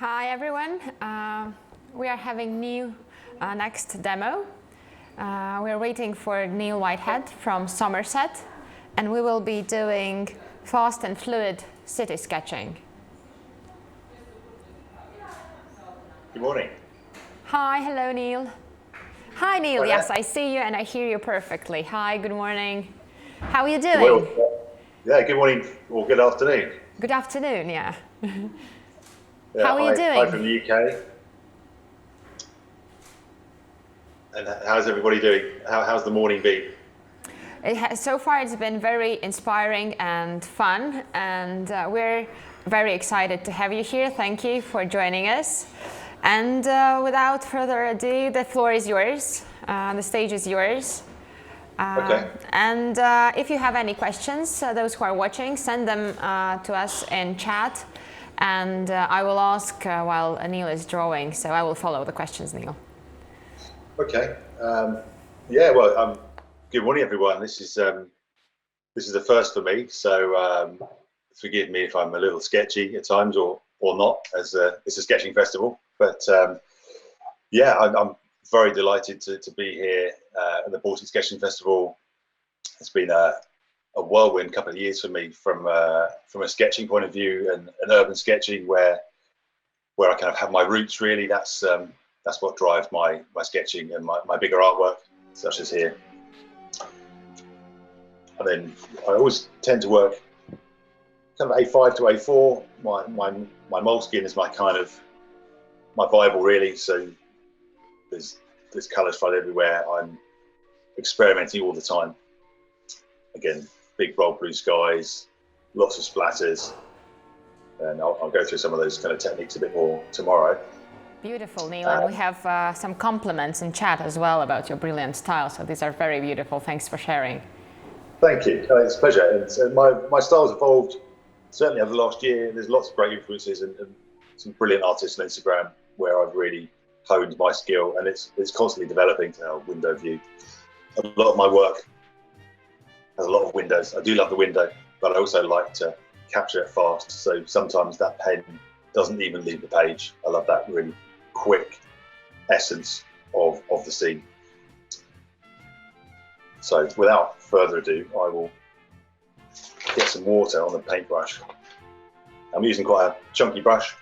Hi everyone, we are having Neil next demo. We're waiting for Neil Whitehead from Somerset, and we will be doing fast and fluid city sketching. Good morning. Hi, hello Neil. Hi Neil, Hi yes, there. I see you and I hear you perfectly. Hi, good morning. How are you doing? Yeah, good morning or good afternoon. Good afternoon, yeah. Yeah, How are you hi doing? from the UK. And how's everybody doing? How's the morning been? So far it's been very inspiring and fun, and we're very excited to have you here. Thank you for joining us. And without further ado, the floor is yours. The stage is yours. Okay. And if you have any questions, those who are watching, send them to us in chat, and I will ask while Neil is drawing, so I will follow the questions, Neil. Okay. Good morning, everyone. This is the first for me, so forgive me if I'm a little sketchy at times or not, as it's a sketching festival. But I'm very delighted to be here at the Baltic Sketching Festival. It's been a whirlwind couple of years for me from a sketching point of view and urban sketching, where I kind of have my roots. Really, that's what drives my sketching and my bigger artwork, such as here. And then I always tend to work kind of A5 to A4. My moleskin is my Bible, really. So there's colours flood everywhere. I'm experimenting all the time. Again, big bold blue skies, lots of splatters, and I'll go through some of those kind of techniques a bit more tomorrow. Beautiful, Neil, and we have some compliments in chat as well about your brilliant style, so these are very beautiful. Thanks for sharing. Thank you. It's a pleasure. And my style's evolved certainly over the last year. There's lots of great influences and some brilliant artists on Instagram where I've really honed my skill, and it's constantly developing to our window view. A lot of my work has a lot of windows. I do love the window, but I also like to capture it fast. So sometimes that pen doesn't even leave the page. I love that really quick essence of the scene. So without further ado, I will get some water on the paintbrush. I'm using quite a chunky brush.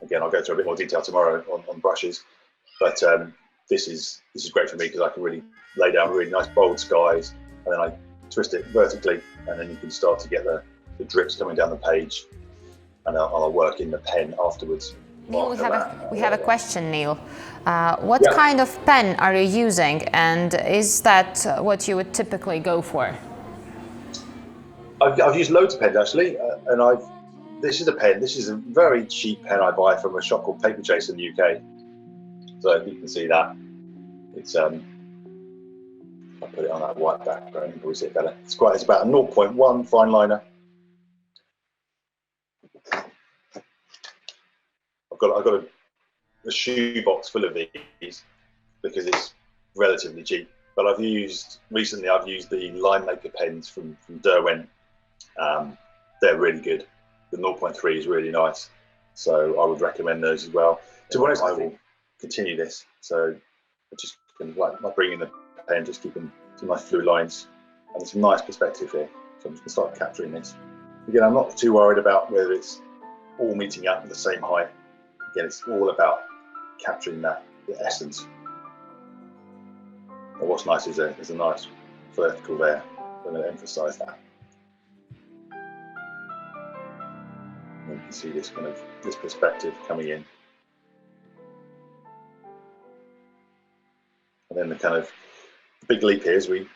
Again, I'll go through a bit more detail tomorrow on brushes, but this is great for me because I can really lay down really nice bold skies, and then I twist it vertically, and then you can start to get the drips coming down the page, and I'll work in the pen afterwards. Neil, we have a question, Neil. What kind of pen are you using, and is that what you would typically go for? I've used loads of pens actually, and this is a pen. This is a very cheap pen I buy from a shop called Paper Chase in the UK. So if you can see that, it's I'll put it on that white background, you can probably see it better. It's about a 0.1 fine liner. I've got a shoebox full of these because it's relatively cheap. But recently I've used the line maker pens from Derwent. They're really good. The 0.3 is really nice, so I would recommend those as well. To be honest, I will continue this. So I just can like bringing the pen, just keeping some nice fluid lines and some nice perspective here. So I'm just gonna start capturing this. Again, I'm not too worried about whether it's all meeting up at the same height. Again, it's all about capturing the essence. And what's nice is a nice vertical there. I'm going to emphasize that. And you can see this perspective coming in. And then the big leap here is we've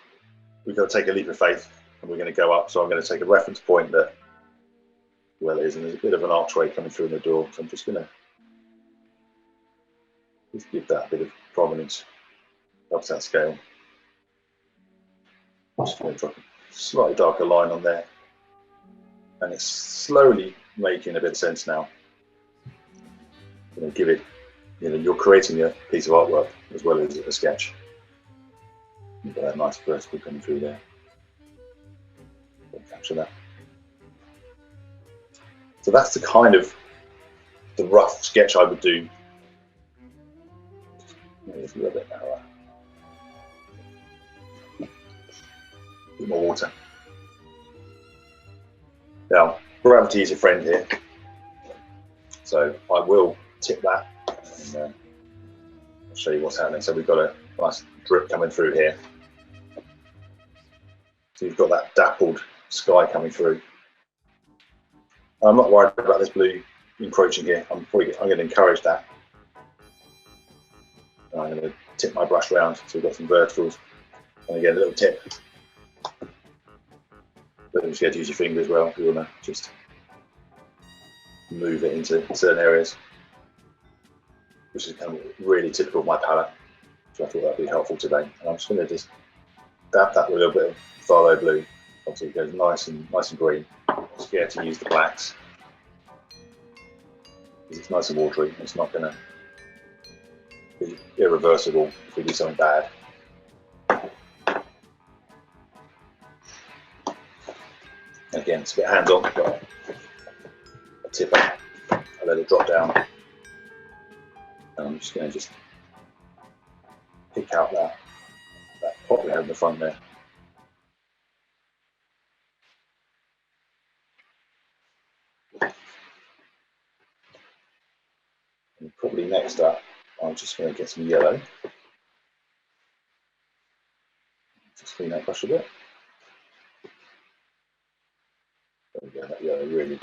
got to take a leap of faith, and we're going to go up. So I'm going to take a reference point that well is, and there's a bit of an archway coming through in the door. So I'm just going to just give that a bit of prominence, helps that scale. I'm just going to drop a slightly darker line on there, and it's slowly making a bit of sense now. Give it, you're creating a piece of artwork as well as a sketch. You've got that nice vertical coming through there. Capture that. So that's the kind of the rough sketch I would do. Maybe a little bit narrower. A bit more water. Now, gravity is a friend here, so I will tip that, and I'll show you what's happening. So we've got a nice drip coming through here. So you've got that dappled sky coming through. I'm not worried about this blue encroaching here. I'm going to encourage that. And I'm going to tip my brush around so we've got some verticals. And again, a little tip. Don't forget to use your finger as well if you want to just move it into certain areas, which is kind of really typical of my palette. So I thought that'd be helpful today. And I'm just going to just dab that with a little bit of phthalo blue. Obviously it goes nice and green. I'm scared to use the blacks because it's nice and watery. It's not going to be irreversible if we do something bad. Again, it's a bit hands-on, but I tip it, I let it drop down, and I'm just going to pick out that pot we had in the front there. And probably next up, I'm just going to get some yellow. Just clean that brush a bit. There we go, that yellow really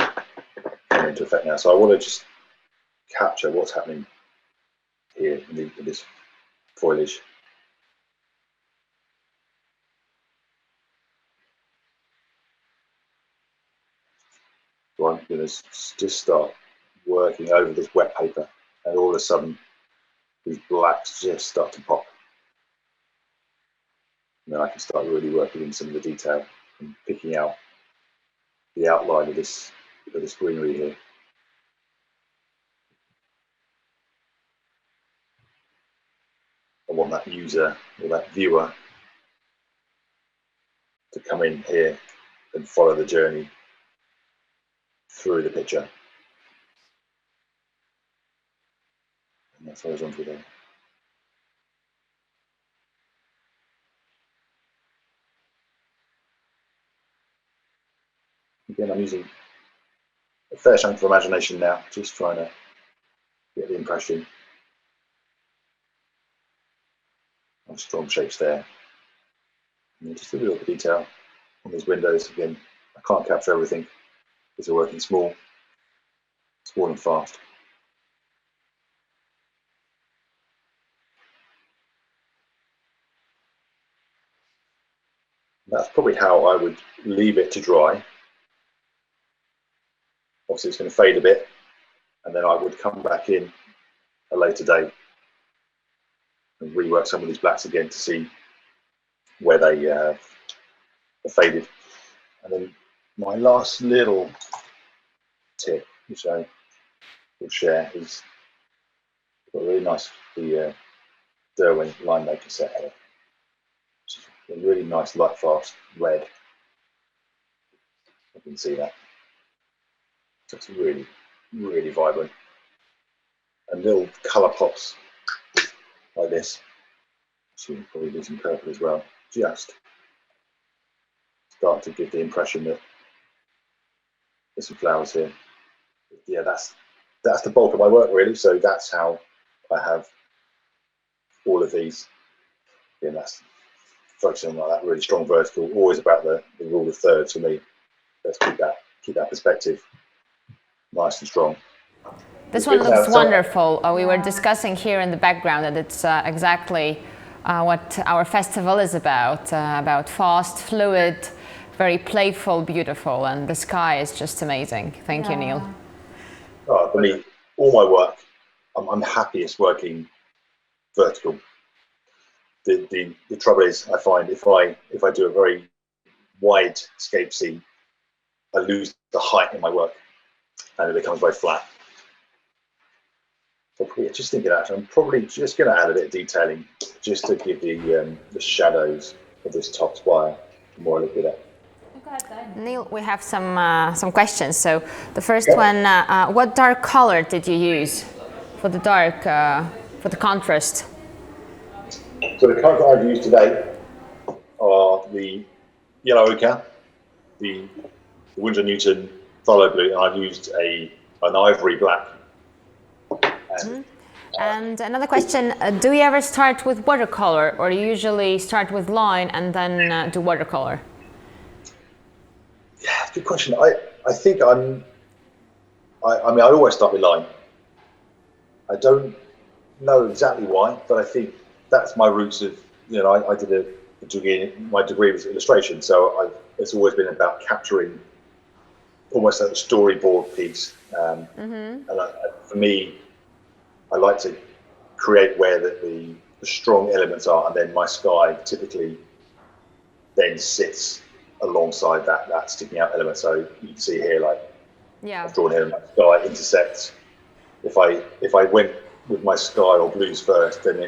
coming into effect now. So I want to just capture what's happening here in this foliage. So I'm going to just start working over this wet paper, and all of a sudden these blacks just start to pop. And then I can start really working in some of the detail and picking out the outline of this greenery here. I want that user or that viewer to come in here and follow the journey through the picture. And that's horizontal there. Again, I'm using a fair chunk of imagination now, just trying to get the impression. Nice strong shapes there. And just a little bit of detail on these windows. Again, I can't capture everything because they're working small and fast. That's probably how I would leave it to dry. Obviously it's going to fade a bit, and then I would come back in a later date and rework some of these blacks again to see where they are faded. And then my last little tip, which I will share, is got a really nice Derwent line maker set here. A really nice light fast red. You can see that. So it's really, really vibrant. And little colour pops like this. So you can probably do some purple as well. Just start to give the impression that there's some flowers here. Yeah, that's the bulk of my work really. So that's how I have all of these. And that's focusing on like that really strong vertical, always about the rule of thirds for me. Let's keep that perspective nice and strong. This one looks wonderful. We were discussing here in the background that it's exactly what our festival is about fast, fluid, very playful, beautiful, and the sky is just amazing. Thank you, Neil. For me, all my work, I'm happiest working vertical. The trouble is, I find if I do a very wide scape scene, I lose the height in my work, and it becomes very flat. So just thinking that, I'm probably just going to add a bit of detailing, just to give the shadows of this top spire more a little bit Neil, we have some questions. So the first one, what dark color did you use for the for the contrast? So the colours that I've used today are the yellow ochre, the Winsor Newton phthalo blue, and I've used an ivory black. And another question, do you ever start with watercolor, or you usually start with line and then do watercolor? Yeah, good question. I think I mean, I always start with line. I don't know exactly why, but I think that's my roots of, I did a degree, my degree was illustration, so it's always been about capturing almost like a storyboard piece. And for me, I like to create where the strong elements are, and then my sky typically then sits alongside that sticking out element. So you can see here, like, I've drawn here, my sky intersects. If I went with my sky or blues first, then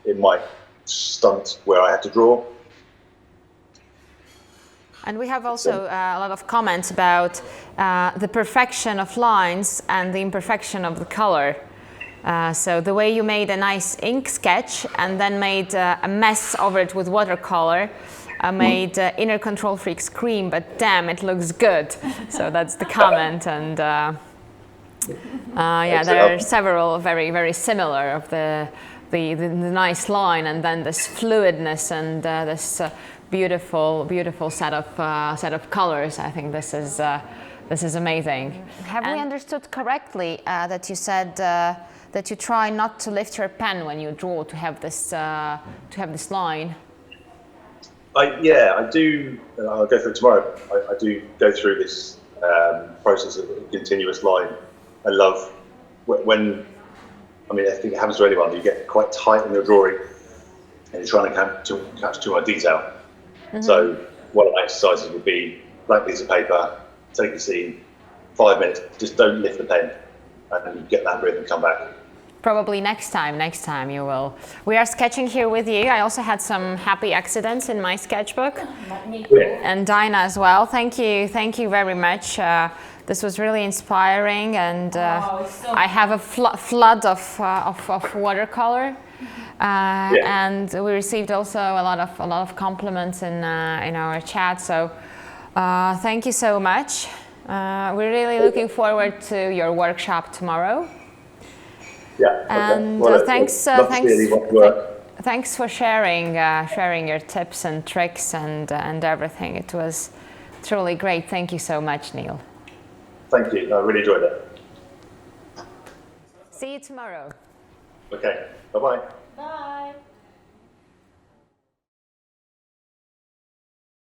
it might stunt where I had to draw. And we have also a lot of comments about the perfection of lines and the imperfection of the color. So the way you made a nice ink sketch and then made a mess over it with watercolor, made inner control freak scream, but damn, it looks good. So that's the comment. And yeah, there are several very, very similar of the nice line, and then this fluidness and this beautiful set of colors. I think this is amazing. Have we understood correctly that you said that you try not to lift your pen when you draw to have this line? Yeah, I do. I'll go through it tomorrow. I do go through this process of continuous line. I love when, I mean, I think it happens to anyone. You get quite tight in your drawing, and you're trying to catch too much detail. So one of my exercises would be blank piece of paper, take a scene, 5 minutes, just don't lift the pen, and then you get that rhythm and come back. Probably next time you will. We are sketching here with you. I also had some happy accidents in my sketchbook. And Dinah as well. Thank you very much. This was really inspiring, and I have a flood of watercolor. And we received also a lot of compliments in our chat. So thank you so much. We're really looking forward to your workshop tomorrow. Yeah. And well, thanks for sharing your tips and tricks and everything. It was truly great. Thank you so much, Neil. Thank you. I really enjoyed it. See you tomorrow. Okay. Bye-bye. Bye.